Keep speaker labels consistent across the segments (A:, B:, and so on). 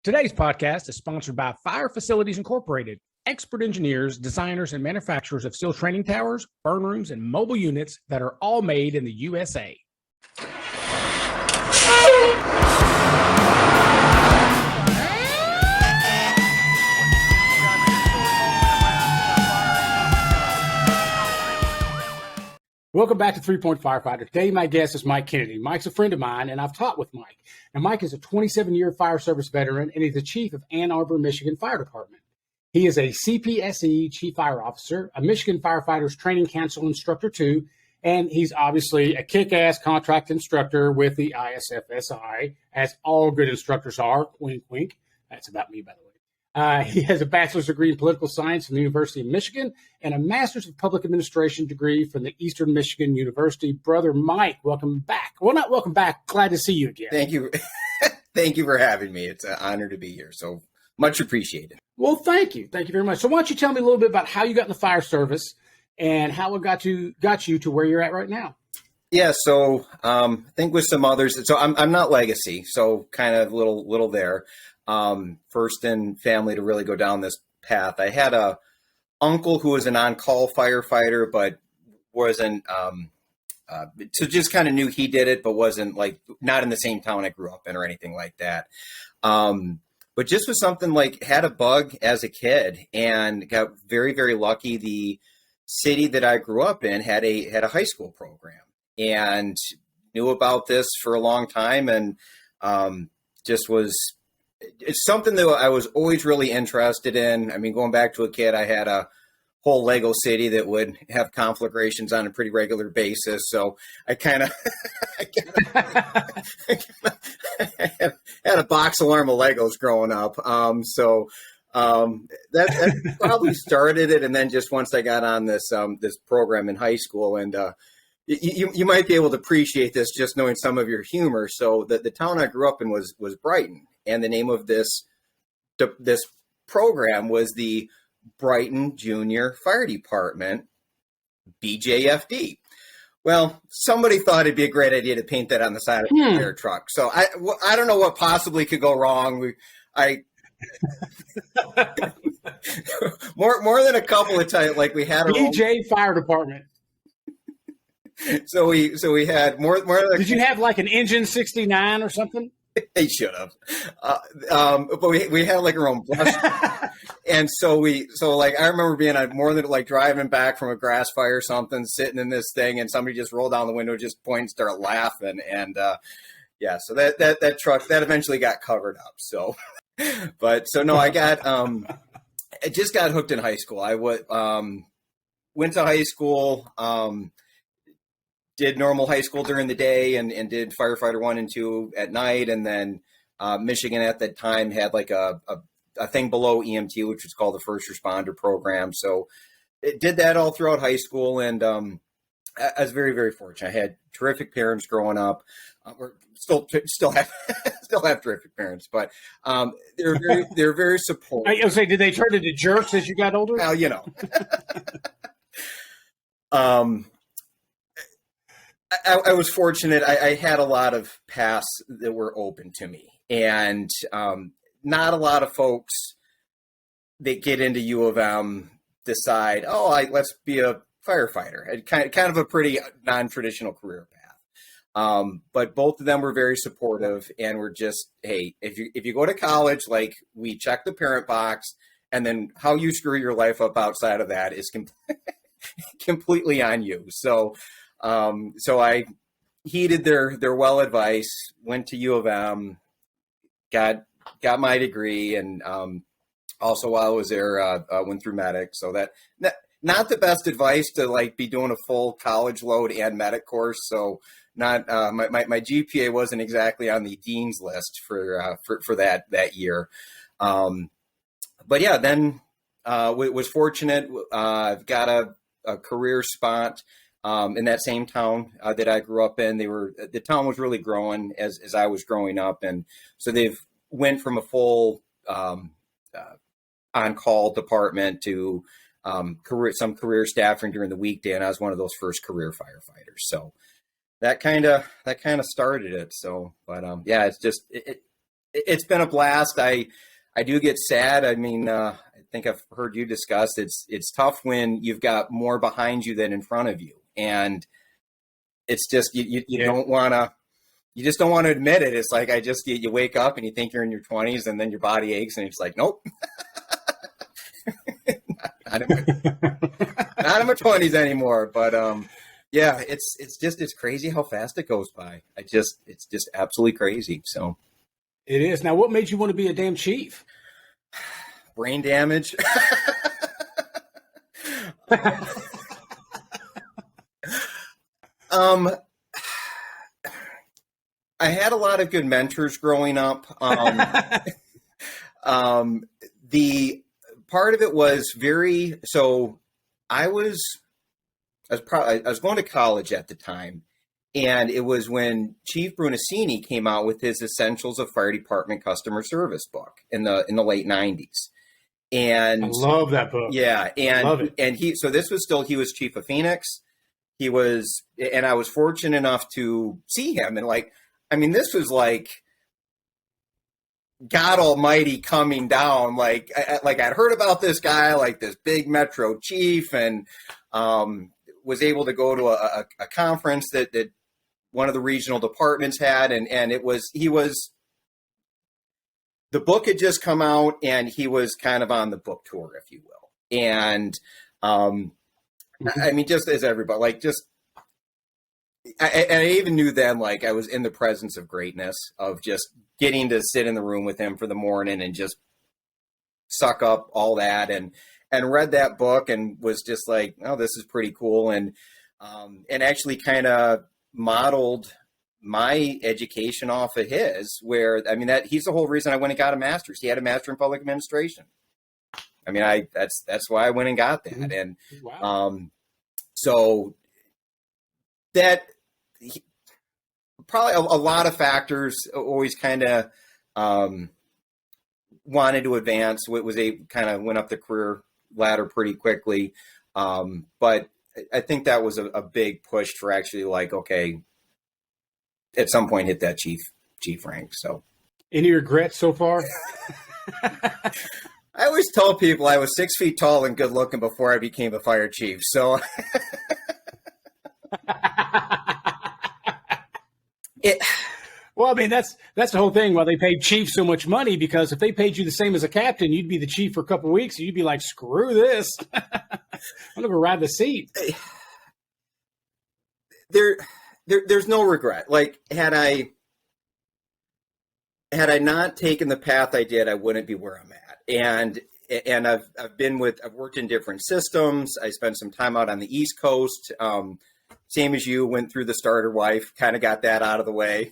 A: Today's podcast is sponsored by Fire Facilities Incorporated, expert engineers, designers, and manufacturers of steel training towers, burn rooms, and mobile units that are all made in the USA. Welcome back to 3 Point Firefighter. Today, my guest is Mike Kennedy. Mike's a friend of mine, and I've taught with Mike. Now, Mike is a 27-year fire service veteran, and he's the chief of Ann Arbor, Michigan Fire Department. He is a CPSE Chief Fire Officer, a Michigan Firefighters Training Council Instructor, too, and he's obviously a kick-ass contract instructor with the ISFSI, as all good instructors are. Wink, wink. That's about me, by the way. He has a bachelor's degree in political science from the University of Michigan and a master's of public administration degree from the Eastern Michigan University. Brother Mike, welcome back. Well, not welcome back. Glad to see you again.
B: Thank you. Thank you for having me. It's an honor to be here. So much appreciated.
A: Well, thank you. Thank you very much. So why don't you tell me a little bit about how you got in the fire service and how it got you to where you're at right now?
B: Yeah. So I think with some others, so I'm not legacy. So kind of little there. First in family to really go down this path. I had a uncle who was an on-call firefighter, but wasn't, so just kind of knew he did it, but wasn't like, not in the same town I grew up in or anything like that. But just was something like had a bug as a kid and got very, very lucky. The city that I grew up in had a high school program and knew about this for a long time. And, it's something that I was always really interested in. I mean, going back to a kid, I had a whole Lego city that would have conflagrations on a pretty regular basis. So I kind of had a box alarm of Legos growing up. That probably started it. And then just once I got on this program in high school, and you might be able to appreciate this just knowing some of your humor. So the town I grew up in was Brighton. And the name of this program was the Brighton Junior Fire Department, BJFD. Well, somebody thought it'd be a great idea to paint that on the side of a fire truck. So I don't know what possibly could go wrong. More than a couple of times, like we had a
A: BJ Fire Department.
B: So we had more.
A: Did you have like an engine 69 or something?
B: They should have, but we had like our own bus, and so I remember being more than like driving back from a grass fire or something, sitting in this thing, and somebody just rolled down the window, just point and start laughing, and so that truck that eventually got covered up. So, I just got hooked in high school. I went to high school. Did normal high school during the day and did firefighter 1 and 2 at night. And then Michigan at that time had like a thing below EMT, which was called the first responder program. So it did that all throughout high school. And I was very, very fortunate. I had terrific parents growing up. We're still have terrific parents, but they're very supportive.
A: I was saying, did they turn into jerks as you got older?
B: Well, I was fortunate. I had a lot of paths that were open to me, and not a lot of folks that get into U of M decide, let's be a firefighter. It kind of a pretty non-traditional career path. But both of them were very supportive, and were just, hey, if you go to college, like we check the parent box, and then how you screw your life up outside of that is completely on you. So I heeded their well advice, went to U of M, got my degree, and also while I was there, went through medic. So that not the best advice to like be doing a full college load and medic course. So not my GPA wasn't exactly on the dean's list for that year. But yeah, then was fortunate. I've got a career spot. In that same town that I grew up in. The town was really growing as I was growing up. And so they've went from a full on-call department to career staffing during the weekday. And I was one of those first career firefighters. So that kind of started it. So, but it's just, It's been a blast. I do get sad. I mean, I think I've heard you discuss it's tough when you've got more behind you than in front of you, and it's just you don't want to. You just don't want to admit it. It's like you wake up and you think you're in your 20s, and then your body aches, and it's like, nope, not in my 20s anymore. But yeah, it's crazy how fast it goes by. It's just absolutely crazy. So
A: It is. Now, what made you want to be a damn chief?
B: brain damage. I had a lot of good mentors growing up. The part of it was so I was going to college at the time, and it was when Chief Brunacini came out with his Essentials of Fire Department Customer Service book in the late 90s. And
A: I love that book.
B: Yeah, and he was Chief of Phoenix. He was, and I was fortunate enough to see him, and this was like God Almighty coming down. I'd heard about this guy, like this big metro chief, and was able to go to a conference that one of the regional departments had, and the book had just come out, and he was kind of on the book tour, if you will. And I mean, just as everybody, I even knew then, I was in the presence of greatness, of just getting to sit in the room with him for the morning and just suck up all that, and read that book and was just like, oh, this is pretty cool. And actually kind of modeled my education off of his, where, I mean, he's the whole reason I went and got a master's. He had a master in public administration. I mean, that's why I went and got that. And
A: wow.
B: So that probably a lot of factors always kind of wanted to advance. Kind of went up the career ladder pretty quickly. But I think that was a big push for actually okay, at some point hit that chief rank. So
A: Any regrets so far?
B: I always tell people I was 6 feet tall and good looking before I became a fire chief. So
A: Well, I mean, that's the whole thing. Why they paid chiefs so much money, because if they paid you the same as a captain, you'd be the chief for a couple of weeks, and you'd be like, screw this. I'm going to ride the seat.
B: There's no regret. Had I not taken the path I did, I wouldn't be where I'm at. And I've worked in different systems. I spent some time out on the East Coast. Same as you, went through the starter wife, kind of got that out of the way.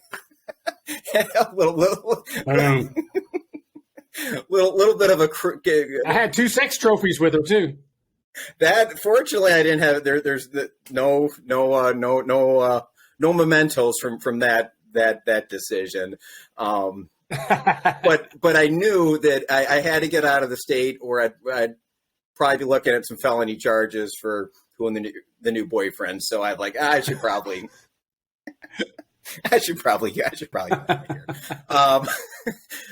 B: little bit of a.
A: I had 2 sex trophies with her too.
B: That, fortunately, I didn't have. There's no mementos from that decision. But I knew that I had to get out of the state, or I'd probably be looking at some felony charges for wooing the new boyfriend. So I should probably get out of here.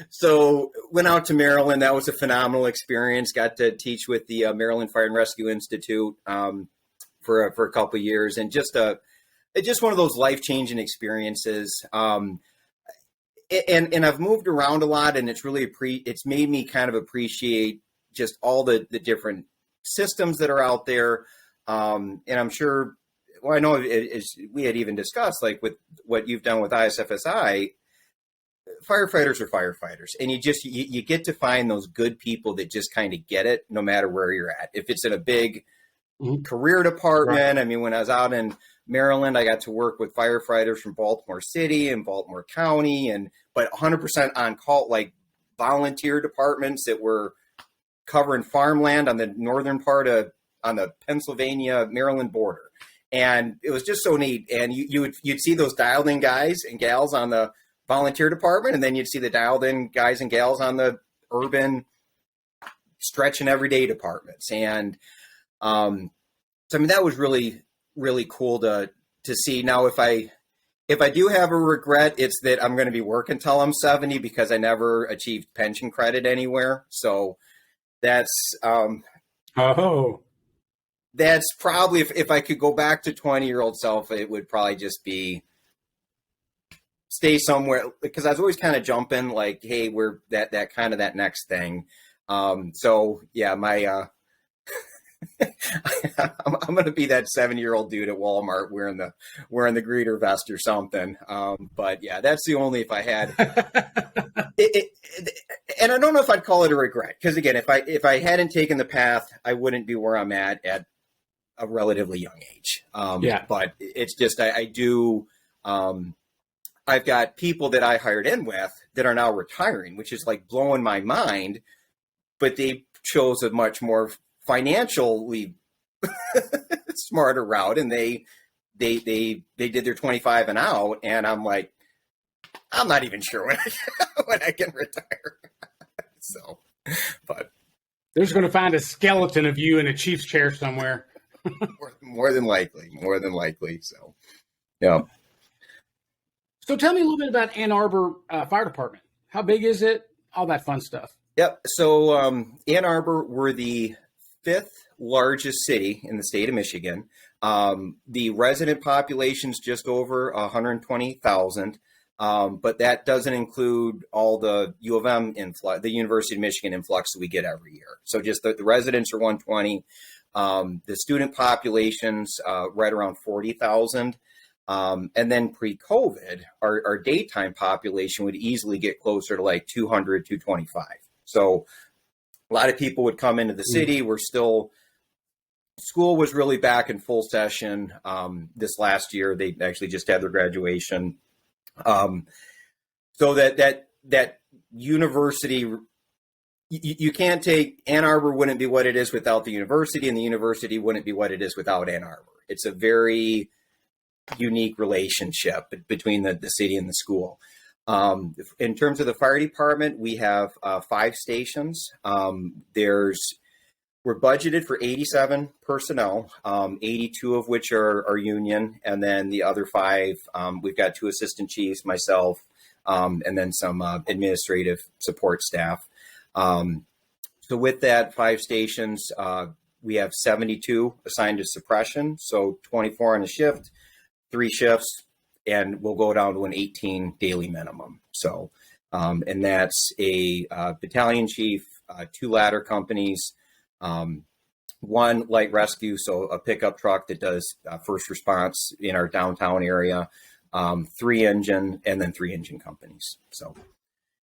B: So went out to Maryland. That was a phenomenal experience. Got to teach with the Maryland Fire and Rescue Institute for a couple of years, and just one of those life-changing experiences. And I've moved around a lot, and it's made me kind of appreciate just all the different systems that are out there. And I'm sure, well, I know we had even discussed, with what you've done with ISFSI, firefighters are firefighters, and you get to find those good people that just kind of get it, no matter where you're at. If it's in a big career department, right. I mean, when I was out in Maryland, I got to work with firefighters from Baltimore City and Baltimore County, but 100% on call, volunteer departments that were covering farmland on the northern part on the Pennsylvania-Maryland border. And it was just so neat. And you'd see those dialed in guys and gals on the volunteer department, and then you'd see the dialed in guys and gals on the urban stretch and everyday departments. And so, I mean, that was really, really cool to see. Now, if I if I do have a regret, it's that I'm going to be working till I'm 70 because I never achieved pension credit anywhere. So that's
A: Oh,
B: that's probably if I could go back to 20-year-old self, it would probably just be stay somewhere, because I was always kind of jumping like, hey, we're that kind of that next thing. So yeah, my I'm going to be that 70-year-old dude at Walmart wearing the greeter vest or something. But yeah, that's the only, if I had and I don't know if I'd call it a regret, because again, if I hadn't taken the path, I wouldn't be where I'm at a relatively young age.
A: yeah.
B: But it's just, I do, I've got people that I hired in with that are now retiring, which is like blowing my mind, but they chose a much more financially smarter route, and they did their 25 and out, and I'm like, I'm not even sure when I can retire. So, but
A: They're going to find a skeleton of you in a chief's chair somewhere.
B: more than likely. So, yeah.
A: So tell me a little bit about Ann Arbor Fire Department. How big is it? All that fun stuff.
B: Yep. So Ann Arbor, we're the 5th largest city in the state of Michigan. The resident population's just over 120,000, but that doesn't include all the U of M influx, the University of Michigan influx that we get every year. So just the residents are 120. The student population's right around 40,000. And then pre-COVID, our daytime population would easily get closer to like 200, 225. So a lot of people would come into the city. School was really back in full session this last year. They actually just had their graduation. So that university, you can't take, Ann Arbor wouldn't be what it is without the university, and the university wouldn't be what it is without Ann Arbor. It's a very unique relationship between the city and the school. In terms of the fire department, we have 5 stations. We're budgeted for 87 personnel, 82 of which are union, and then the other 5, we've got 2 assistant chiefs, myself, and then some administrative support staff. So with that 5 stations, we have 72 assigned to suppression, so 24 on a shift, 3 shifts, and we'll go down to an 18 daily minimum. So, and that's a battalion chief, 2 ladder companies, 1 light rescue, so a pickup truck that does first response in our downtown area, 3 engine, and then 3 engine companies. So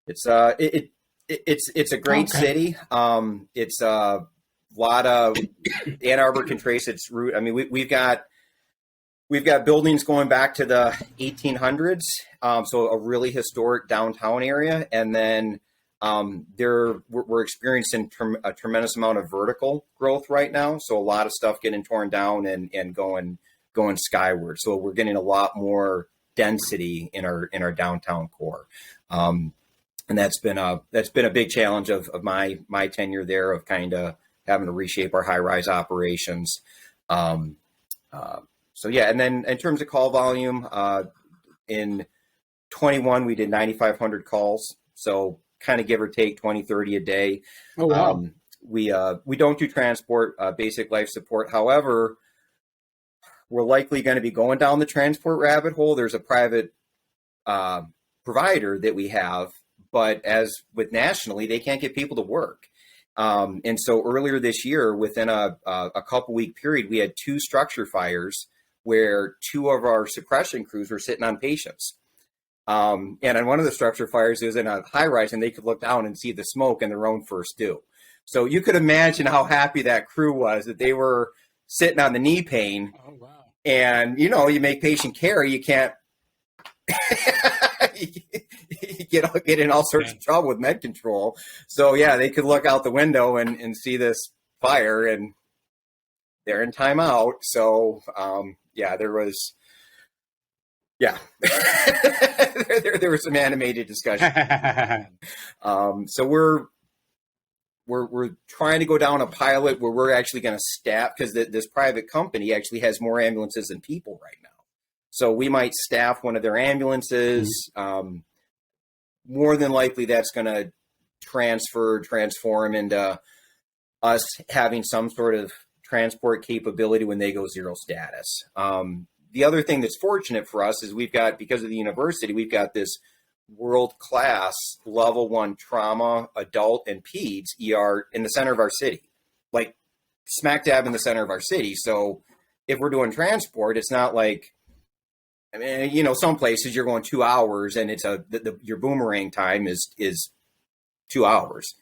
B: it's it's a great city. It's a lot of Ann Arbor can trace its root. I mean, we've got buildings going back to the 1800s, so a really historic downtown area, and then we're experiencing a tremendous amount of vertical growth right now. So a lot of stuff getting torn down and going skyward. So we're getting a lot more density in our downtown core, and that's been a big challenge of my tenure there, of kind of having to reshape our high rise operations. So yeah, and then in terms of call volume, in 21 we did 9,500 calls. So kind of give or take 20, 30 a day.
A: Oh, wow.
B: We don't do transport, basic life support. However, we're likely going to be going down the transport rabbit hole. There's a private provider that we have, but as with nationally, they can't get people to work. And so earlier this year, within a couple week period, we had 2 structure fires where 2 of our suppression crews were sitting on patients. And on one of the structure fires, it was in a high rise, and they could look down and see the smoke in their own first due. So you could imagine how happy that crew was that they were sitting on the knee pain.
A: Oh, wow.
B: And, you make patient care. You can't you get in all sorts of trouble with med control. So, yeah, they could look out the window and see this fire, and they're in timeout. So, yeah, there was... Yeah, there was some animated discussion. So we're trying to go down a pilot where we're actually going to staff, because this private company actually has more ambulances than people right now. So we might staff one of their ambulances. More than likely, that's going to transform into us having some sort of transport capability when they go zero status. The other thing that's fortunate for us is because of the university, we've got this world-class level 1 trauma, adult and peds ER in the center of our city, like smack dab in the center of our city. So if we're doing transport, it's not like, I mean, some places you're going 2 hours and it's your boomerang time is 2 hours.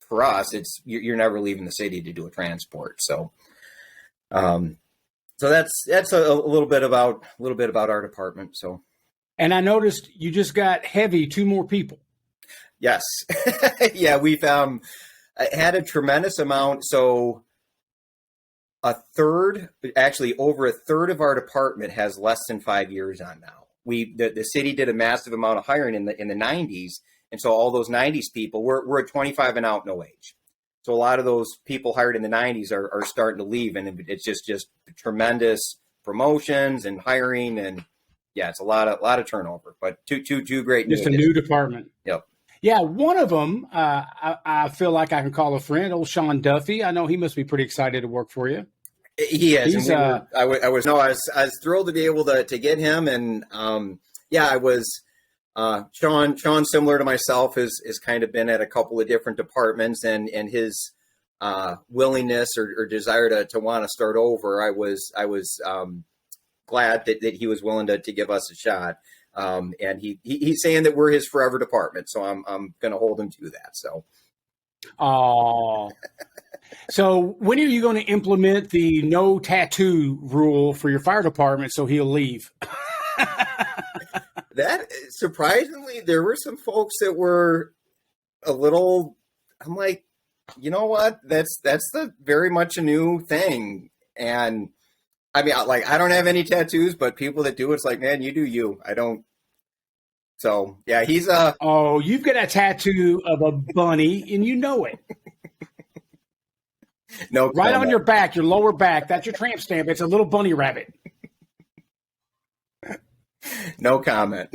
B: For us, you're never leaving the city to do a transport. So, so that's a little bit about our department. So,
A: and I noticed you just got heavy 2 more people.
B: Yes, yeah, we've had a tremendous amount. So, over a third of our department has less than 5 years on now. The city did a massive amount of hiring in the 90s, and so all those 90s people we're at 25 and out, no age. So a lot of those people hired in the 90s are starting to leave, and it's just tremendous promotions and hiring, and yeah, it's a lot of turnover. But two great.
A: Just a new department.
B: Yep.
A: Yeah, one of them I feel like I can call a friend, old Sean Duffy. I know he must be pretty excited to work for you.
B: He is. I was thrilled to be able to get him, and I was. Sean, similar to myself, has kind of been at a couple of different departments, and his willingness or desire to want to start over, I was glad that he was willing to give us a shot. And he's saying that we're his forever department, so I'm going to hold him to that. So,
A: so when are you going to implement the no tattoo rule for your fire department so he'll leave?
B: That surprisingly, there were some folks that were a little. I'm like, you know what? That's very much a new thing. And I mean, I don't have any tattoos, but people that do, it's like, man, you do you. I don't. So yeah, he's a.
A: Oh, you've got a tattoo of a bunny, and you know it.
B: No,
A: right on your back, your lower back. That's your tramp stamp. It's a little bunny rabbit.
B: No comment.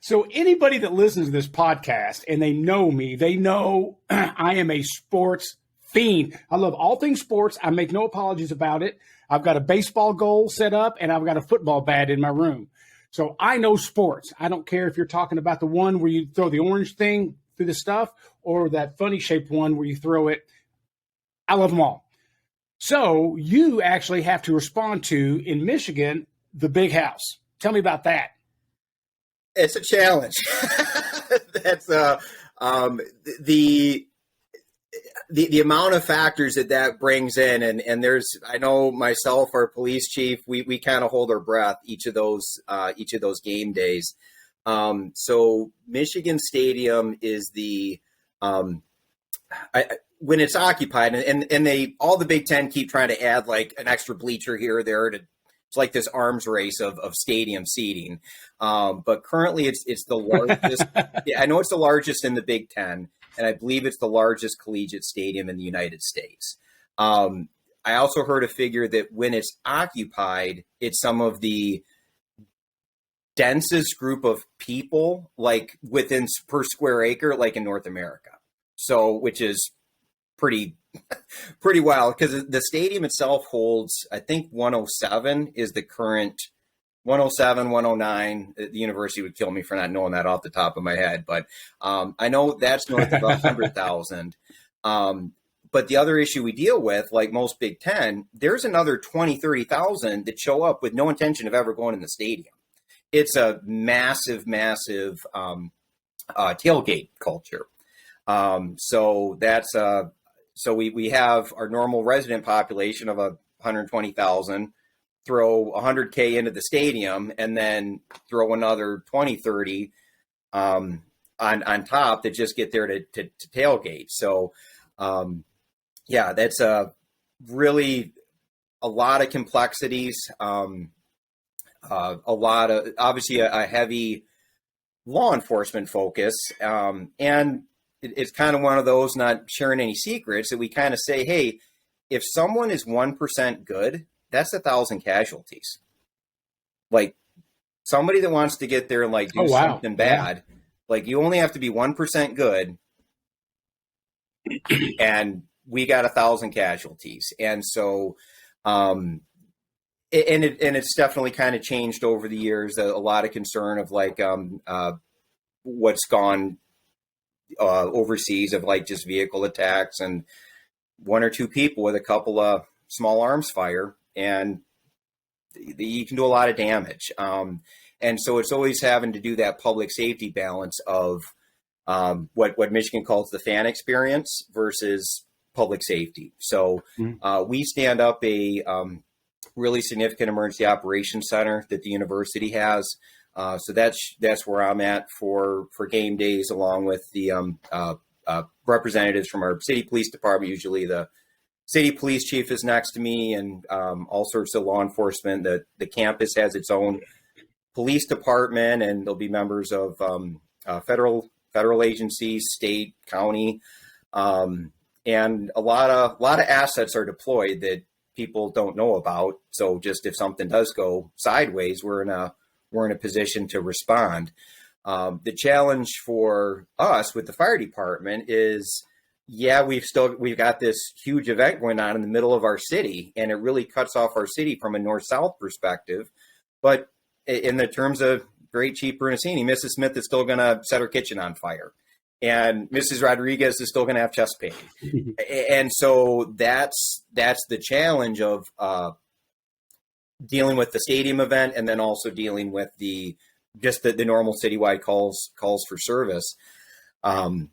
A: So anybody that listens to this podcast and they know me, they know I am a sports fiend. I love all things sports. I make no apologies about it. I've got a baseball goal set up and I've got a football bat in my room. So I know sports. I don't care if you're talking about the one where you throw the orange thing through the stuff or that funny shaped one where you throw it. I love them all. So you actually have to respond to, in Michigan, the big house. Tell me about that.
B: It's a challenge. That's the amount of factors that brings in, and there's, I know myself, our police chief, we kind of hold our breath each of those game days. So Michigan Stadium is when it's occupied, and they all the Big Ten keep trying to add like an extra bleacher here or there it's like this arms race of stadium seating. But currently it's the largest. Yeah, I know it's the largest in the Big Ten, and I believe it's the largest collegiate stadium in the United States. I also heard a figure that when it's occupied, it's some of the densest group of people like within per square acre, like in North America. So, which is pretty wild, because the stadium itself holds, I think 107 is the current 107, 109. The university would kill me for not knowing that off the top of my head, but I know that's north of 100,000. But the other issue we deal with, like most Big Ten, there's another 20, 30,000 that show up with no intention of ever going in the stadium. It's a massive tailgate culture. So that's so we have our normal resident population of 120,000, throw 100K into the stadium, and then throw another 20, 30 on top that just get there to tailgate. So that's really a lot of complexities, a lot of obviously a heavy law enforcement focus, and it's kind of one of those, not sharing any secrets, that we kind of say, hey, if someone is 1% good, that's 1,000 casualties. Like somebody that wants to get there and like do something bad, like you only have to be 1% good, and we got 1,000 casualties. And so, it's definitely kind of changed over the years. A lot of concern of like what's gone overseas of like just vehicle attacks and one or two people with a couple of small arms fire, and you can do a lot of damage. And so it's always having to do that public safety balance of what Michigan calls the fan experience versus public safety. So we stand up a really significant emergency operations center that the university has. So that's where I'm at for game days, along with the representatives from our city police department. Usually the city police chief is next to me, and all sorts of law enforcement. The campus has its own police department, and there'll be members of federal agencies, state, county, and a lot of assets are deployed that people don't know about. So just if something does go sideways, we're in a position to respond. The challenge for us with the fire department is, we've got this huge event going on in the middle of our city, and it really cuts off our city from a north-south perspective. But in the terms of great Chief Bernasini, Mrs. Smith is still going to set her kitchen on fire, and Mrs. Rodriguez is still going to have chest pain. And so that's the challenge of dealing with the stadium event, and then also dealing with the normal citywide calls for service. And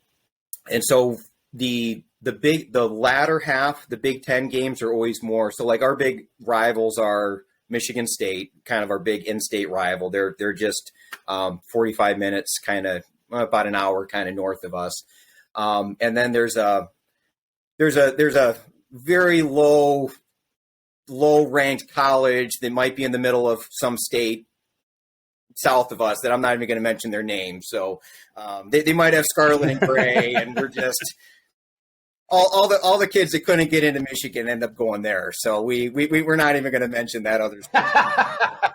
B: so the latter half, the Big Ten games are always more. So like our big rivals are Michigan State, kind of our big in-state rival. They're just 45 minutes, kind of about an hour, kind of north of us. And then there's a very low ranked college that might be in the middle of some state south of us that I'm not even going to mention their name. So they might have scarlet and gray, and we're just all the kids that couldn't get into Michigan end up going there. So we're not even going to mention that other stuff.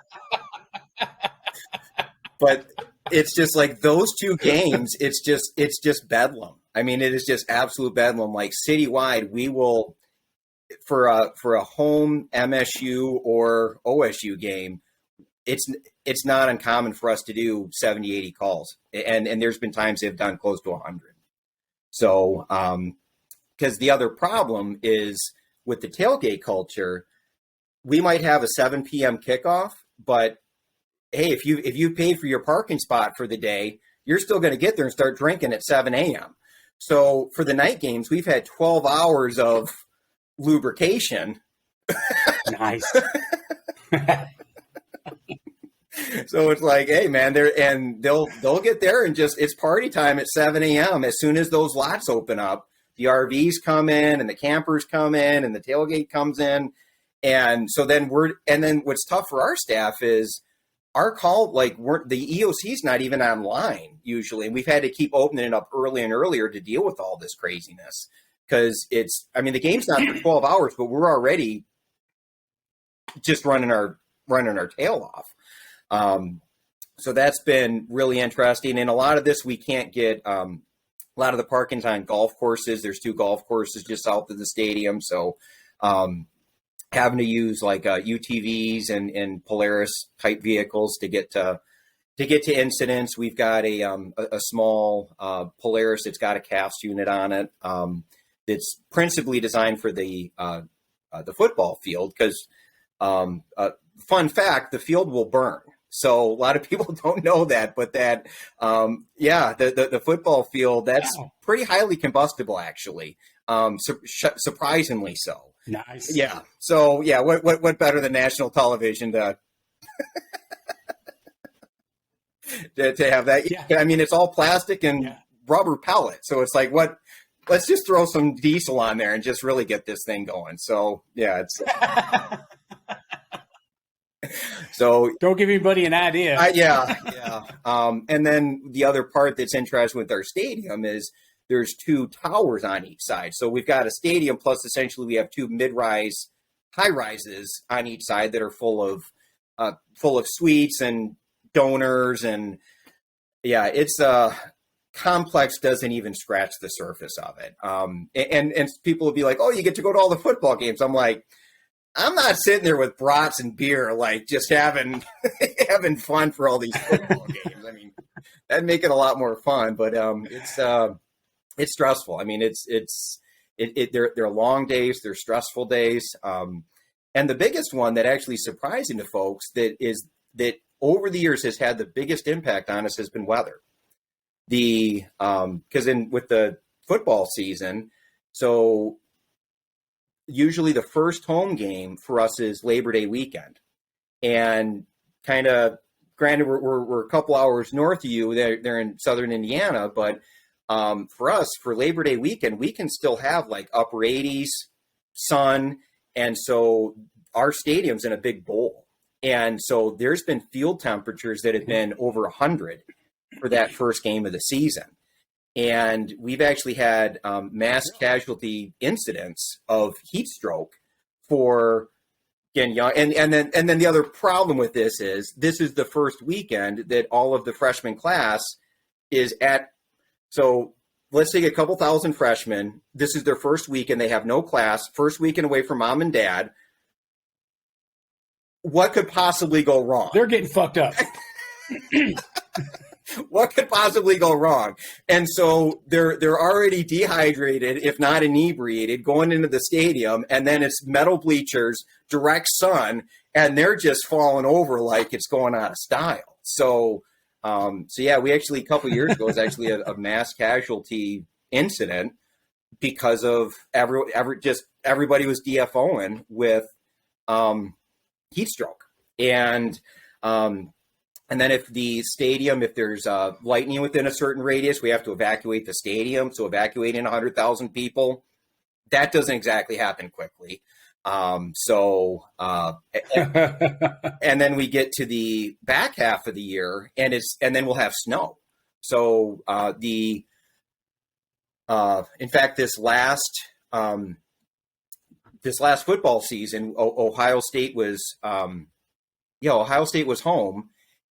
B: But it's just like those two games, it's just bedlam. I mean, it is just absolute bedlam. Like citywide, we will for a home MSU or OSU game, it's not uncommon for us to do 70, 80 calls. And there's been times they've done close to 100. So, because the other problem is with the tailgate culture, we might have a 7 p.m. kickoff, but hey, if you paid for your parking spot for the day, you're still going to get there and start drinking at 7 a.m. So for the night games, we've had 12 hours of lubrication.
A: Nice.
B: So it's like, hey man, they'll get there and just, it's party time at 7 a.m. As soon as those lots open up, the RVs come in and the campers come in and the tailgate comes in. And so then what's tough for our staff is our call, like the EOC's not even online usually. And we've had to keep opening it up early and earlier to deal with all this craziness. Cause the game's not for 12 hours, but we're already just running our tail off. So that's been really interesting. And a lot of this, we can't get, a lot of the parking's on golf courses. There's 2 golf courses just south of the stadium. So, having to use like, UTVs and Polaris type vehicles to get to incidents. We've got a small, Polaris that's got a CAFS unit on it. That's principally designed for the football field. Cause, fun fact, the field will burn. So a lot of people don't know that, but that, the football field, that's pretty highly combustible, actually. Surprisingly so.
A: Nice.
B: Yeah. So yeah, what better than national television to have that?
A: Yeah.
B: I mean, it's all plastic and rubber pellet. So it's like, let's just throw some diesel on there and just really get this thing going. So yeah, it's. So
A: don't give anybody an idea.
B: Yeah. And then the other part that's interesting with our stadium is there's 2 towers on each side. So we've got a stadium plus essentially we have 2 mid-rise high rises on each side that are full of suites and donors. And yeah, it's complex, doesn't even scratch the surface of it. And people will be like, oh, you get to go to all the football games. I'm like, I'm not sitting there with brats and beer, like just having fun for all these football games. I mean, that'd make it a lot more fun, but it's stressful. I mean, they're long days, they're stressful days. And the biggest one that actually surprising to folks that over the years has had the biggest impact on us has been weather. Because with the football season, so usually the first home game for us is Labor Day weekend, and kind of granted we're a couple hours north of you. They're in southern Indiana, but for us for Labor Day weekend, we can still have like upper 80s sun, and so our stadium's in a big bowl, and so there's been field temperatures that have been over 100 for that first game of the season. And we've actually had mass casualty incidents of heat stroke for again young. And then the other problem with this is the first weekend that all of the freshman class is at. So let's take a couple thousand freshmen. This is their first weekend. They have no class. First weekend away from mom and dad. What could possibly go wrong?
A: They're getting fucked up.
B: What could possibly go wrong? And so they're already dehydrated, if not inebriated, going into the stadium, and then it's metal bleachers, direct sun, and they're just falling over like it's going out of style. So yeah, we actually a couple of years ago was actually a mass casualty incident because of everybody was DFOing with heat stroke. And then if there's lightning within a certain radius, we have to evacuate the stadium. So evacuating 100,000 people, that doesn't exactly happen quickly. And then we get to the back half of the year, and then we'll have snow. So in fact, this last football season, Ohio State was home.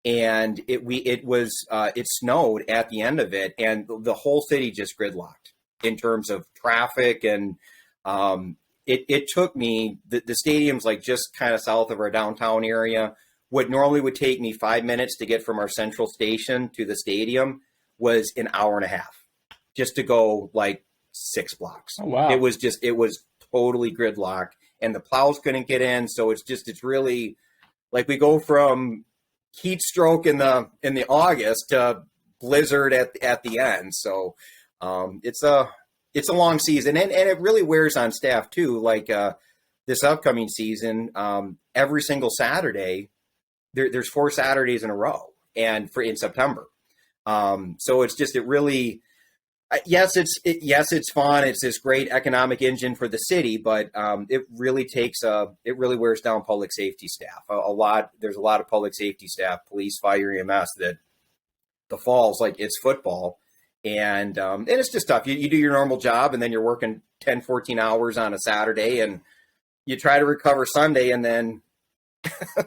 B: And it snowed at the end of it, and the whole city just gridlocked in terms of traffic. And it took me the stadium's like just kind of south of our downtown area. What normally would take me 5 minutes to get from our central station to the stadium was an hour and a half just to go like 6 blocks.
A: Oh, wow.
B: It was totally gridlocked, and the plows couldn't get in. So it's really like we go from heat stroke in the August to blizzard at the end. So it's a long season, and it really wears on staff too. Like this upcoming season, every single Saturday, there's 4 Saturdays in a row, and in September. So it really. Yes, it's fun. It's this great economic engine for the city, but it really wears down public safety staff a lot. There's a lot of public safety staff, police, fire, EMS, that the falls like it's football, and it's just tough. You do your normal job, and then you're working 10, 14 hours on a Saturday, and you try to recover Sunday, and then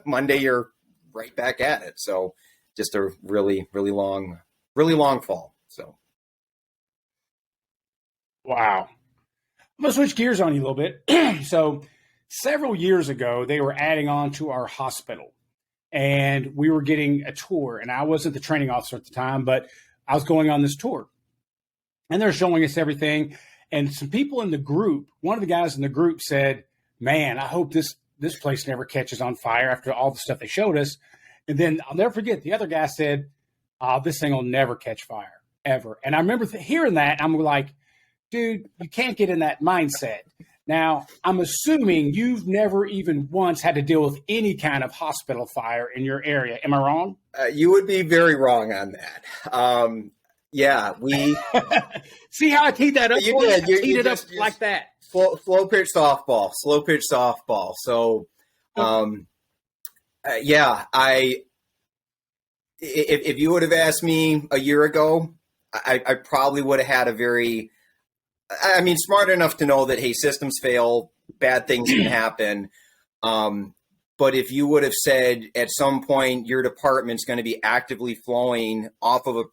B: Monday you're right back at it. So just a really, really long fall. So.
A: Wow. I'm going to switch gears on you a little bit. So several years ago, they were adding on to our hospital, and we were getting a tour, and I wasn't the training officer at the time, but I was going on this tour, and they're showing us everything. And some people in the group, one of the guys in the group said, man, I hope this place never catches on fire after all the stuff they showed us. And then I'll never forget, the other guy said, this thing will never catch fire, ever. And I remember hearing that, I'm like, dude, you can't get in that mindset. Now, I'm assuming you've never even once had to deal with any kind of hospital fire in your area. Am I wrong?
B: You would be very wrong on that. Yeah, we
A: see how I teed that up.
B: You did. You
A: teed it up
B: just
A: like that.
B: Slow pitch softball. So, yeah, if you would have asked me a year ago, I probably would have had smart enough to know that, hey, systems fail, bad things can happen. But if you would have said at some point your department's going to be actively flowing off of a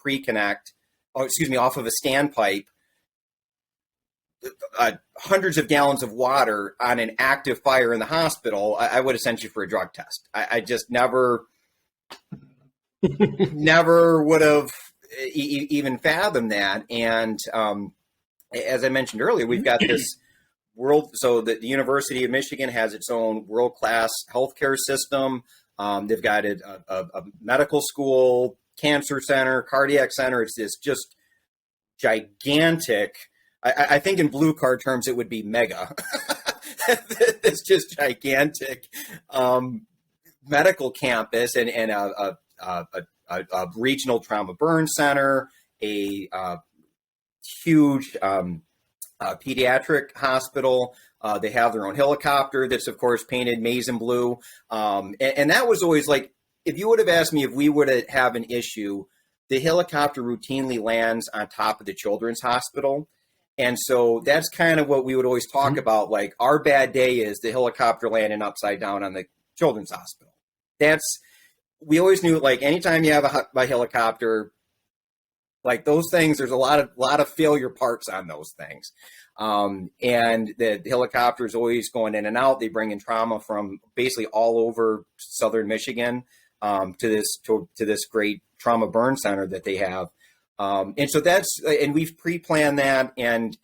B: off of a standpipe, hundreds of gallons of water on an active fire in the hospital, I would have sent you for a drug test. I just never would have even fathomed that. And as I mentioned earlier, we've got this so the University of Michigan has its own world-class healthcare system. They've got a medical school, cancer center, cardiac center. It's this just gigantic. I think in blue card terms, it would be mega. It's just gigantic medical campus and a regional trauma burn center, a huge pediatric hospital. They have their own helicopter that's, of course, painted maize and blue. And that was always like, if you would have asked me if we would have an issue, the helicopter routinely lands on top of the children's hospital. And so that's kind of what we would always talk about. Like, our bad day is the helicopter landing upside down on the children's hospital. We always knew, like, anytime you have a helicopter, like those things, there's a lot of failure parts on those things. And the helicopter is always going in and out. They bring in trauma from basically all over southern Michigan to this great trauma burn center that they have. And so and we've pre-planned that. And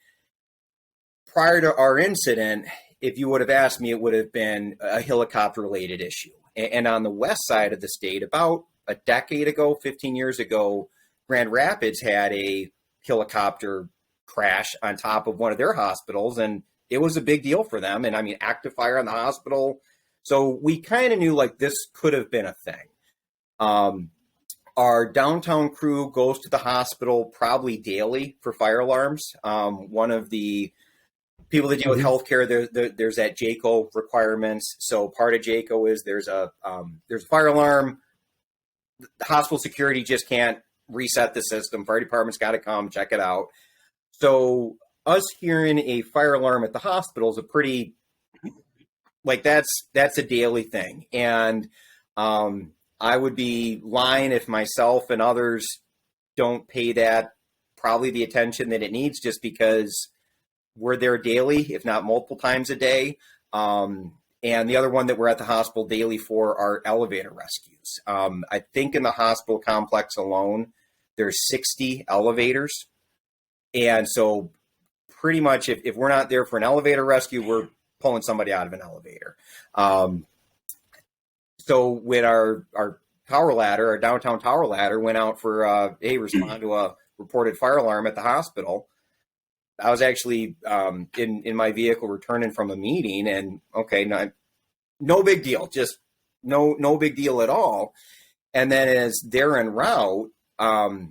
B: prior to our incident, if you would have asked me, it would have been a helicopter related issue. And on the west side of the state, about a decade ago, 15 years ago, Grand Rapids had a helicopter crash on top of one of their hospitals, and it was a big deal for them. And I mean, active fire on the hospital. So we kind of knew, like, this could have been a thing. Our downtown crew goes to the hospital probably daily for fire alarms. One of the people that deal with healthcare, there's that JACO requirements. So part of JACO is there's a fire alarm. The hospital security just can't reset the system. Fire department's got to come check it out. So us hearing a fire alarm at the hospital is a pretty, like, that's a daily thing. And I would be lying if myself and others don't pay that probably the attention that it needs, just because we're there daily, if not multiple times a day. And the other one that we're at the hospital daily for are elevator rescues. I think in the hospital complex alone, there's 60 elevators. And so pretty much if we're not there for an elevator rescue, we're pulling somebody out of an elevator. So when our tower ladder, our downtown tower ladder went out for respond to a reported fire alarm at the hospital, I was actually in my vehicle returning from a meeting, and no big deal, just no big deal at all. And then as they're en route, our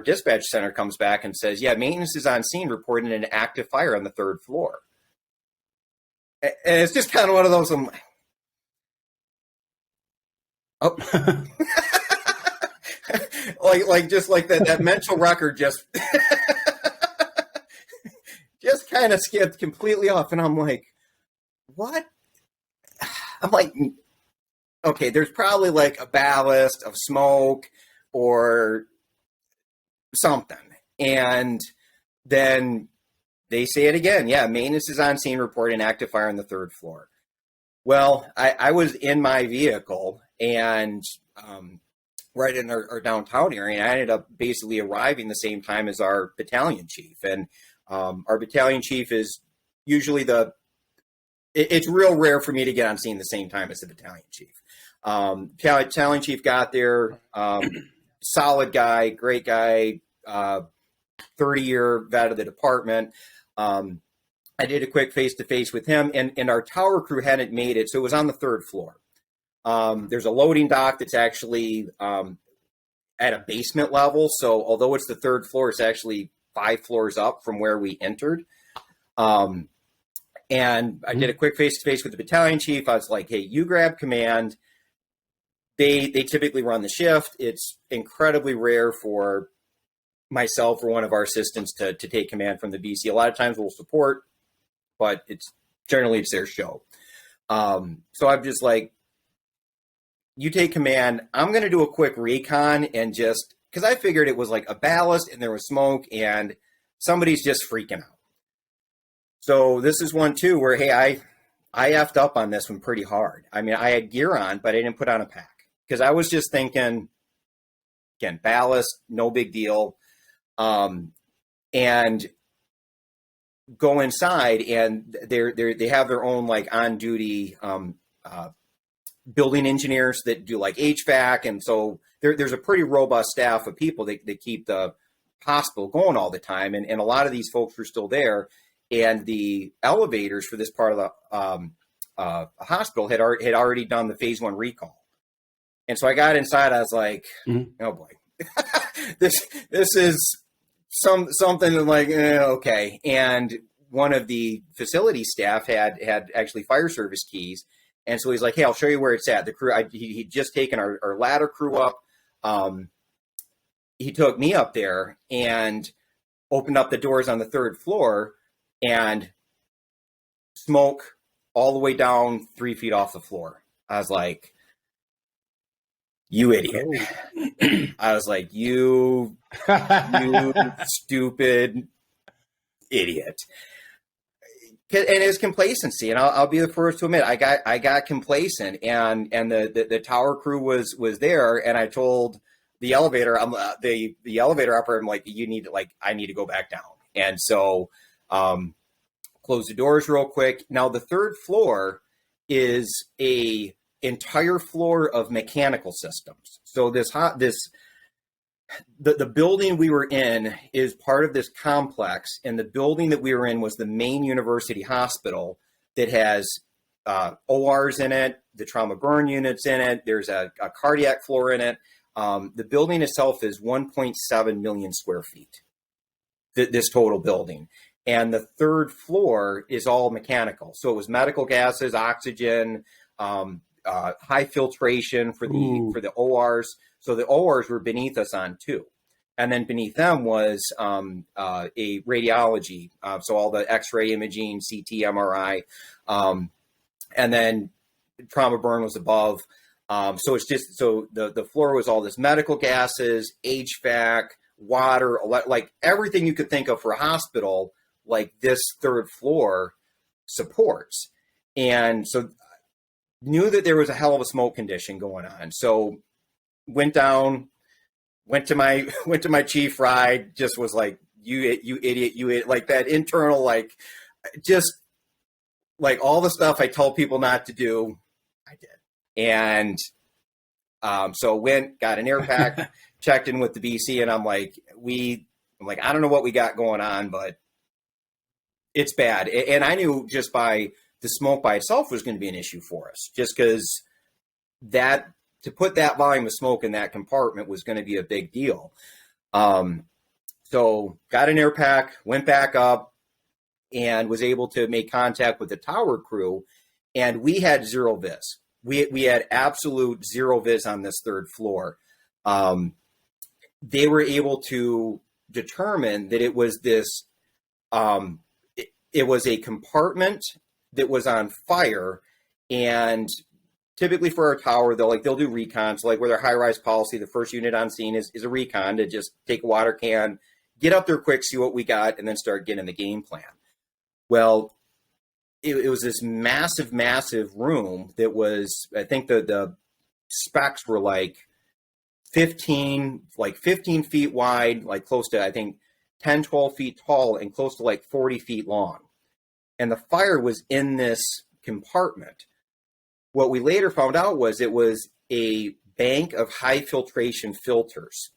B: dispatch center comes back and says, yeah, maintenance is on scene reporting an active fire on the third floor. And it's just kind of one of those, like that mental record just kind of skipped completely off. And I'm like, what? I'm like, okay, there's probably like a ballast of smoke or something. And then they say it again. Yeah, maintenance is on scene reporting active fire on the third floor. Well, I was in my vehicle and right in our downtown area, and I ended up basically arriving the same time as our battalion chief. And our battalion chief is usually it's real rare for me to get on scene the same time as the battalion chief. Battalion chief got there, solid guy, great guy, 30-year vet of the department. I did a quick face-to-face with him, and our tower crew hadn't made it, so it was on the third floor. There's a loading dock that's actually at a basement level, so although it's the third floor, it's actually 5 floors up from where we entered. And I did a quick face-to-face with the battalion chief. I was like, hey, you grab command. They typically run the shift. It's incredibly rare for myself or one of our assistants to take command from the BC. A lot of times we'll support, but generally it's their show. So I'm just like, you take command. I'm going to do a quick recon and just, because I figured it was like a ballast and there was smoke and somebody's just freaking out. So this is one too where, hey, I effed up on this one pretty hard. I mean, I had gear on, but I didn't put on a pack because I was just thinking, again, ballast, no big deal. And go inside and they have their own like on duty, building engineers that do like HVAC. And so there's a pretty robust staff of people that keep the hospital going all the time. And a lot of these folks were still there. And the elevators for this part of the hospital had already done the phase 1 recall. And so I got inside, I was like, oh boy, this is something like, okay. And one of the facility staff had actually fire service keys. And so he's like, hey, I'll show you where it's at. The crew, he'd just taken our ladder crew up. He took me up there and opened up the doors on the 3rd floor and smoke all the way down 3 feet off the floor. I was like, you idiot. Oh. I was like, you stupid idiot. And it's complacency, and I'll be the first to admit I got complacent, and the tower crew was there, and I told the elevator the elevator operator, I'm like, I need to go back down, and so close the doors real quick. Now the 3rd floor is a entire floor of mechanical systems. So the building we were in is part of this complex, and the building that we were in was the main university hospital that has ORs in it, the trauma burn units in it. There's a cardiac floor in it. The building itself is 1.7 million square feet, this total building. And the 3rd floor is all mechanical. So it was medical gases, oxygen, high filtration for the ORs. So the ORs were beneath us on 2. And then beneath them was a radiology. So all the X-ray imaging, CT, MRI. And then trauma burn was above. So it's just, so the floor was all this medical gases, HVAC, water, like everything you could think of for a hospital, like this 3rd floor supports. And so knew that there was a hell of a smoke condition going on. So went down, went to my chief ride, just was like, you idiot, like that internal, like, just like all the stuff I told people not to do, I did. And so got an air pack, checked in with the BC, and I'm like, I don't know what we got going on, but it's bad. And I knew just by the smoke by itself was going to be an issue for us, just because to put that volume of smoke in that compartment was going to be a big deal. So got an air pack, went back up, and was able to make contact with the tower crew. And we had zero vis. We had absolute zero vis on this 3rd floor. They were able to determine that it was this, it was a compartment that was on fire. And typically for our tower, they'll do recons. So like where their high-rise policy, the first unit on scene is a recon to just take a water can, get up there quick, see what we got, and then start getting the game plan. Well, it was this massive, massive room that was, I think the specs were like 15 feet wide, like close to, I think, 10, 12 feet tall, and close to like 40 feet long. And the fire was in this compartment. What we later found out was it was a bank of high filtration filters.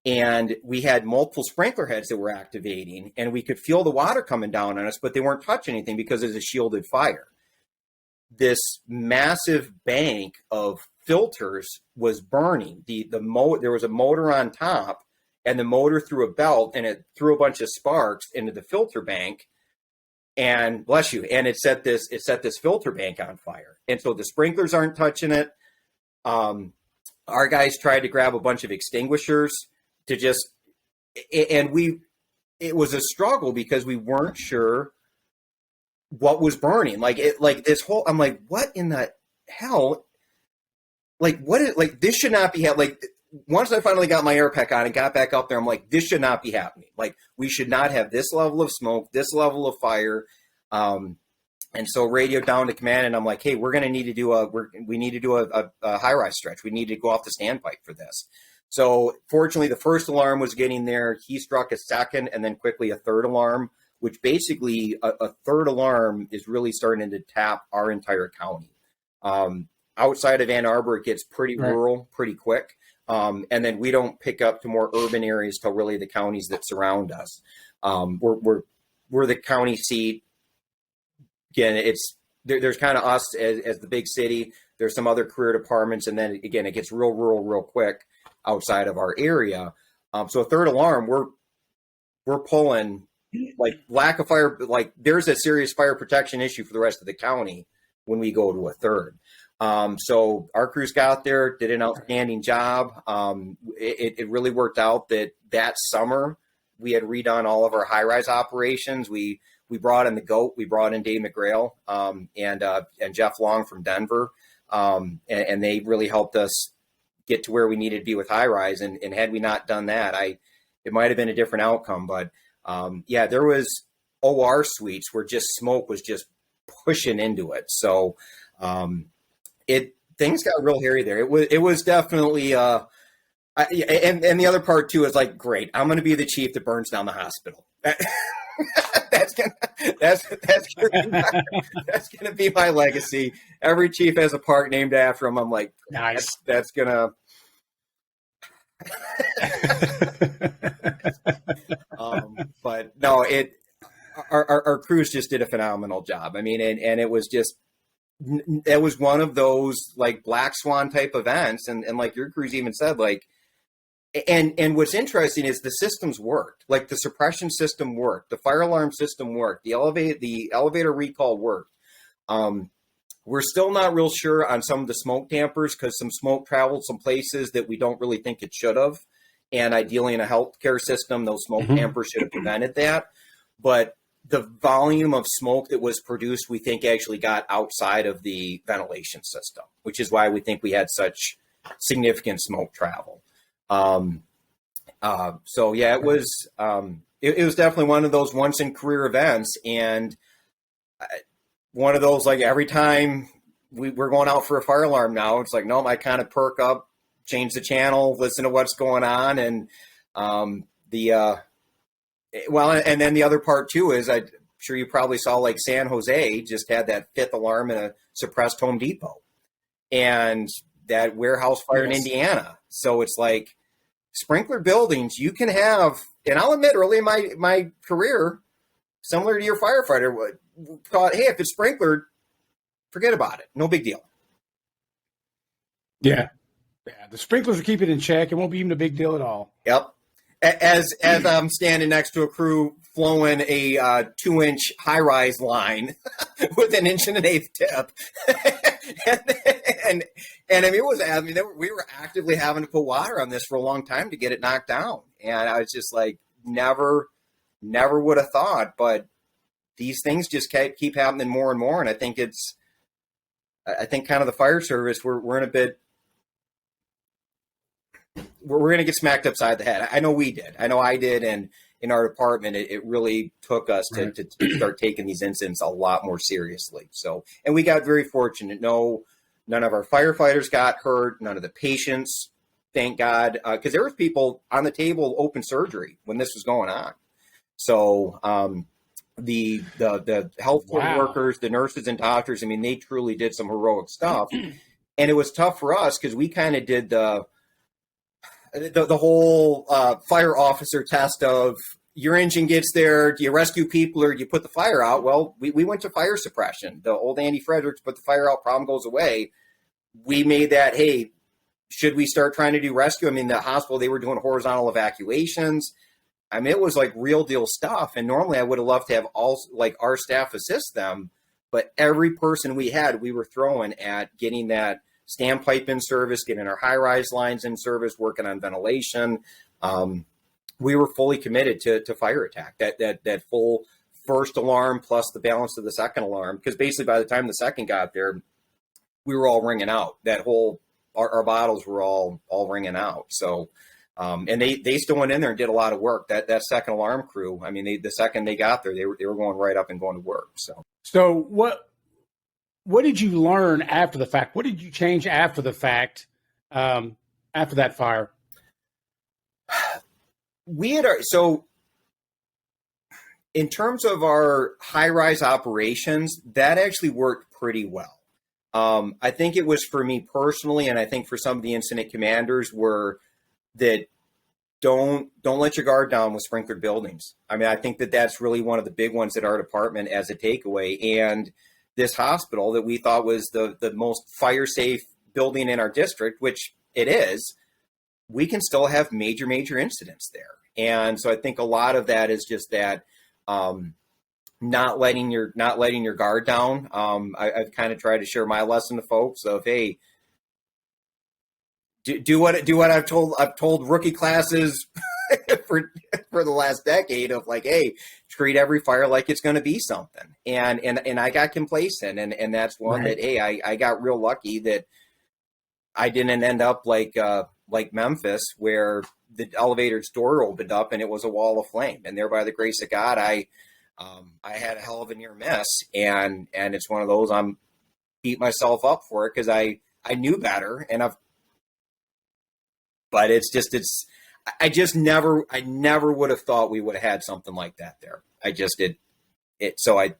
B: And we had multiple sprinkler heads that were activating, and we could feel the water coming down on us, but they weren't touching anything because it was a shielded fire. This massive bank of filters was burning. There was a motor on top, and the motor threw a belt, and it threw a bunch of sparks into the filter bank. And bless you, and it set this filter bank on fire. And so the sprinklers aren't touching it. Our guys tried to grab a bunch of extinguishers to just and it was a struggle because we weren't sure what was burning. Like this whole, I'm like, what in the hell? Like, what is, like, this should not be like, once I finally got my air pack on and got back up there, I'm like, this should not be happening. Like, we should not have this level of smoke, this level of fire. And so radioed down to command, and I'm like, hey, we're going to need to do a high-rise stretch. We need to go off the standpipe for this. So fortunately, the first alarm was getting there. He struck a second and then quickly a third alarm, which basically a third alarm is really starting to tap our entire county. Outside of Ann Arbor, it gets pretty rural pretty quick. And then we don't pick up to more urban areas till really the counties that surround us. We're the county seat. Again, there's kind of us as the big city. There's some other career departments, and then again, it gets real rural real quick outside of our area. So a third alarm, we're pulling, like, lack of fire. Like, there's a serious fire protection issue for the rest of the county when we go to a third. So our crews got there, did an outstanding job. It really worked out that summer we had redone all of our high-rise operations. We brought in the GOAT, we brought in Dave McGrail, and Jeff Long from Denver. And they really helped us get to where we needed to be with high-rise. And had we not done that, it might've been a different outcome, but there was OR suites where just smoke was just pushing into it. So, things got real hairy there. It was definitely, and the other part too is like, great, I'm going to be the chief that burns down the hospital. That's gonna be my legacy. Every chief has a park named after him. I'm like, nice. That's gonna. But no, our crews just did a phenomenal job. I mean, and it was one of those like black swan type events, and like your crews even said, like. And what's interesting is the systems worked. Like, the suppression system worked, the fire alarm system worked, the elevator recall worked. We're still not real sure on some of the smoke dampers because some smoke traveled some places that we don't really think it should have. And ideally, in a healthcare system, those smoke dampers should have prevented that. But the volume of smoke that was produced, we think actually got outside of the ventilation system, which is why we think we had such significant smoke travel. So yeah, it was definitely one of those once in career events, and one of those, like, every time we're going out for a fire alarm now, it's like, no, I kind of perk up, change the channel, listen to what's going on. And, and then the other part too, is I'm sure you probably saw, like, San Jose just had that fifth alarm in a suppressed Home Depot and that warehouse fire in Indiana. So it's like, sprinkler buildings, you can have, and I'll admit, early in my career, similar to your firefighter, thought, hey, if it's sprinklered, forget about it. No big deal.
A: Yeah. The sprinklers will keep it in check. It won't be even a big deal at all.
B: Yep. As I'm standing next to a crew flowing a 2-inch high-rise line with an 1.1 inch tip. And I mean, we were actively having to put water on this for a long time to get it knocked down. And I was just like, never would have thought, but these things just keep happening more and more. And I think kind of the fire service, we're in a bit, we're going to get smacked upside the head. I know we did. I know I did. And in our department, it really took us to start taking these incidents a lot more seriously. So, and we got very fortunate. None of our firefighters got hurt. None of the patients, thank God, because there was people on the table, open surgery when this was going on. So the healthcare workers, the nurses and doctors, I mean, they truly did some heroic stuff. And it was tough for us because we kind of did the whole fire officer test of, your engine gets there, do you rescue people or do you put the fire out? Well, we went to fire suppression. The old Andy Fredericks, put the fire out, problem goes away. We made that, hey, should we start trying to do rescue? I mean, the hospital, they were doing horizontal evacuations. I mean, it was like real deal stuff. And normally I would have loved to have our staff assist them, but every person we had, we were throwing at getting that standpipe in service, getting our high-rise lines in service, working on ventilation. we were fully committed to fire attack, that full first alarm plus the balance of the second alarm. Because basically by the time the second got there, we were all ringing out. That whole, our bottles were all ringing out. So, and they still went in there and did a lot of work. That second alarm crew, I mean, the second they got there, they were going right up and going to work.
A: So what did you learn after the fact? What did you change after the fact, after that fire?
B: So in terms of our high-rise operations, that actually worked pretty well. I think it was for me personally, and I think for some of the incident commanders, were that don't let your guard down with sprinklered buildings. I mean, I think that's really one of the big ones at our department as a takeaway. And this hospital that we thought was the most fire-safe building in our district, which it is, we can still have major incidents there. And so I think a lot of that is just that not letting your guard down. I've kind of tried to share my lesson to folks of, hey, do what I've told rookie classes for the last decade of, like, hey, treat every fire like it's going to be something. And I got complacent, and that's one
A: right.
B: that, hey, I got real lucky that I didn't end up like Memphis, where the elevator's door opened up and it was a wall of flame. And there, by the grace of God, I had a hell of a near miss, and it's one of those, I'm beat myself up for it because I knew better, but I never would have thought we would have had something like that there. So I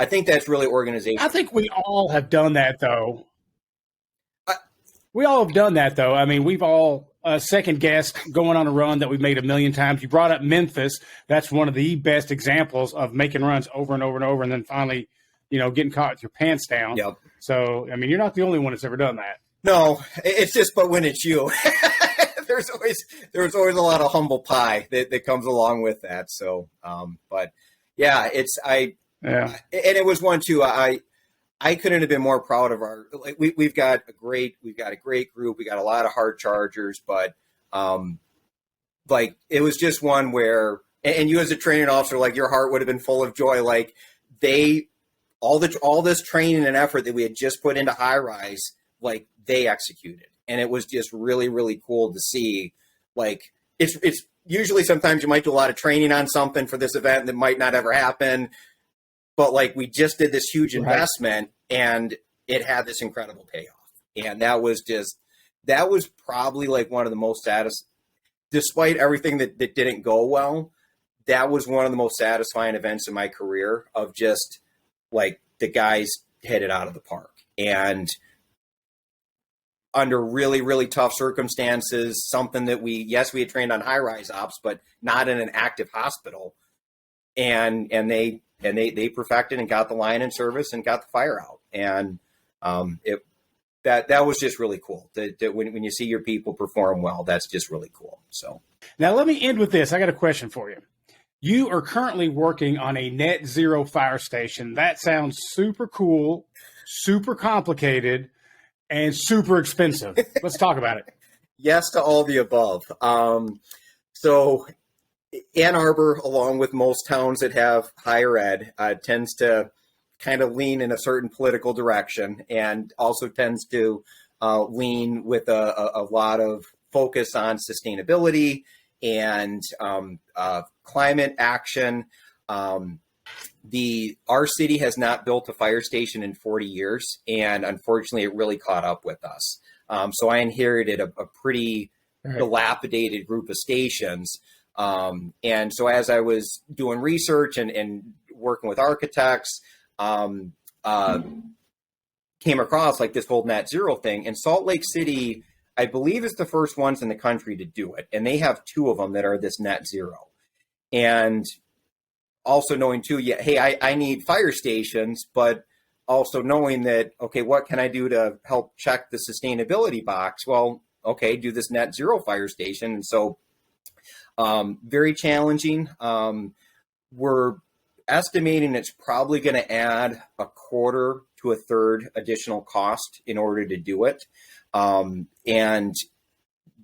B: think that's really organization.
A: I think we all have done that though. We all have done that, though. I mean, we've all second guessed going on a run that we've made a million times. You brought up Memphis. That's one of the best examples of making runs over and over and over, and then finally, getting caught with your pants down.
B: Yep.
A: So, I mean, you're not the only one that's ever done that.
B: No, it's just, but when it's you, there's always a lot of humble pie that comes along with that. So, but yeah, and it was one too. I couldn't have been more proud of our, like, we've got a great group. We got a lot of hard chargers, but like, it was just one where, and you as a training officer, like, your heart would have been full of joy. Like, all this training and effort that we had just put into high rise, like, they executed. And it was just really, really cool to see. Like, it's usually sometimes you might do a lot of training on something for this event that might not ever happen. But, like, we just did this huge investment, and it had this incredible payoff. And that was probably, like, one of the most despite everything that didn't go well, that was one of the most satisfying events in my career, of just, like, the guys hit it out of the park. And under really, really tough circumstances, something that we had trained on high-rise ops, but not in an active hospital. And they perfected and got the line in service and got the fire out. And that was just really cool. When you see your people perform well, that's just really cool. So
A: now let me end with this. I got a question for you. You are currently working on a net zero fire station. That sounds super cool, super complicated, and super expensive. Let's talk about it.
B: Yes to all the above. So Ann Arbor, along with most towns that have higher ed, tends to kind of lean in a certain political direction, and also tends to lean with a lot of focus on sustainability and climate action. Our city has not built a fire station in 40 years, and unfortunately, it really caught up with us. So I inherited a pretty dilapidated group of stations. And so as I was doing research and working with architects, came across, like, this whole net zero thing. And Salt Lake City, I believe, is the first ones in the country to do it. And they have 2 of them that are this net zero. And also knowing too, hey, I need fire stations, but also knowing that, okay, what can I do to help check the sustainability box? Well, okay, do this net zero fire station. And so very challenging. We're estimating it's probably going to add a quarter to a third additional cost in order to do it. And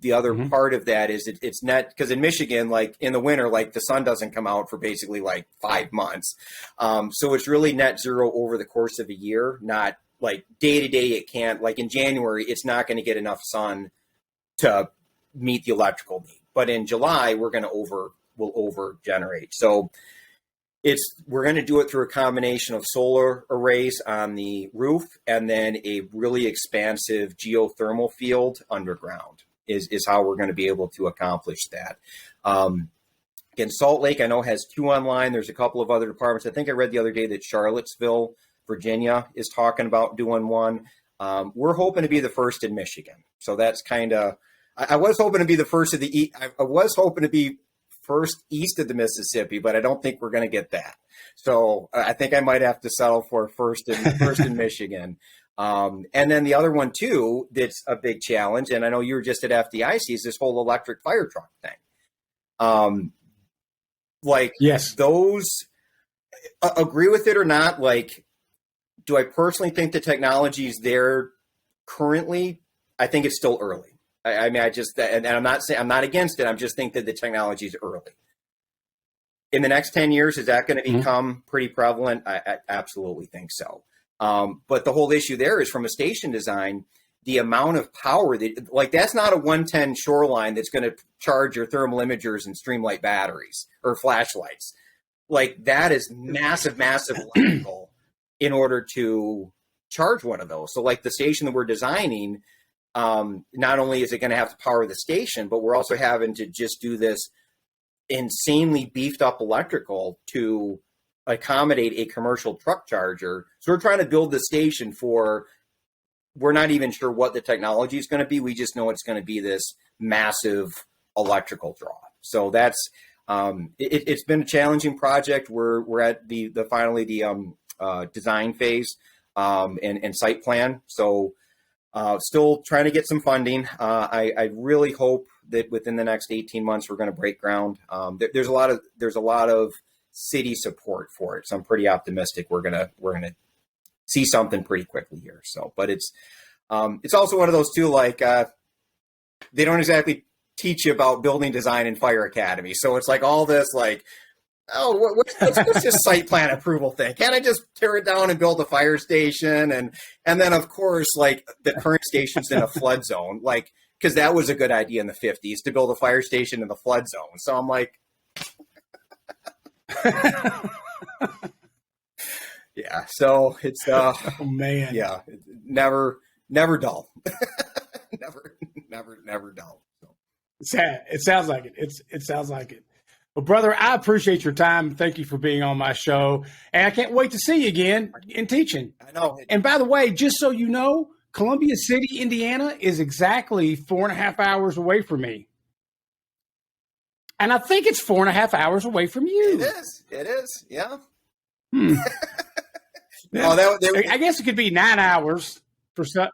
B: the other part of that is it's net, because in Michigan, like in the winter, like the sun doesn't come out for basically like 5 months. So it's really net zero over the course of a year, not like day to day. It can't, like in January, it's not going to get enough sun to meet the electrical need. But in July, we'll over generate. So we're going to do it through a combination of solar arrays on the roof and then a really expansive geothermal field underground is how we're going to be able to accomplish that. Again, Salt Lake, I know, has 2 online. There's a couple of other departments. I think I read the other day that Charlottesville, Virginia is talking about doing one. We're hoping to be the first in Michigan. So that's kind of, I was hoping to be the first of the, I was hoping to be first east of the Mississippi, but I don't think we're going to get that. So I think I might have to settle for first in Michigan. And then the other one too, that's a big challenge. And I know you were just at FDIC, is this whole electric fire truck thing.
A: Yes,
B: those, agree with it or not, like, do I personally think the technology is there currently? I think it's still early. I mean, and I'm not saying I'm not against it. I'm just think that the technology is early. In the next 10 years, is that going to become pretty prevalent? I absolutely think so. But the whole issue there is from a station design, the amount of power that, like, that's not a 110 shoreline that's going to charge your thermal imagers and streamlight batteries or flashlights. Like, that is massive electrical in order to charge one of those. So like the station that we're designing, not only is it going to have to power the station, but we're also having to just do this insanely beefed up electrical to accommodate a commercial truck charger. So we're trying to build the station we're not even sure what the technology is going to be. We just know it's going to be this massive electrical draw. So that's, it's been a challenging project. We're at finally the design phase and site plan. So still trying to get some funding. I really hope that within the next 18 months we're going to break ground. There's a lot of city support for it, so I'm pretty optimistic we're gonna see something pretty quickly here. So, but it's also one of those too, like they don't exactly teach you about building design in fire academy. So it's like all this like, oh, what's this site plan approval thing? Can't I just tear it down and build a fire station? And then of course, like the current station's in a flood zone, like, because that was a good idea in the 50s to build a fire station in the flood zone. So I'm like, yeah. So it's
A: oh man,
B: yeah, never dull, never dull. So.
A: It sounds like it. It sounds like it. Well, brother, I appreciate your time. Thank you for being on my show. And I can't wait to see you again in teaching.
B: I know.
A: And by the way, just so you know, Columbia City, Indiana is exactly 4.5 hours away from me. And I think it's 4.5 hours away from you.
B: It is. Yeah.
A: I guess it could be 9 hours for some.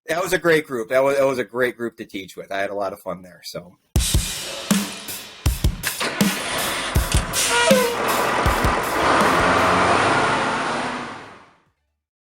B: That was a great group. That was a great group to teach with. I had a lot of fun there. So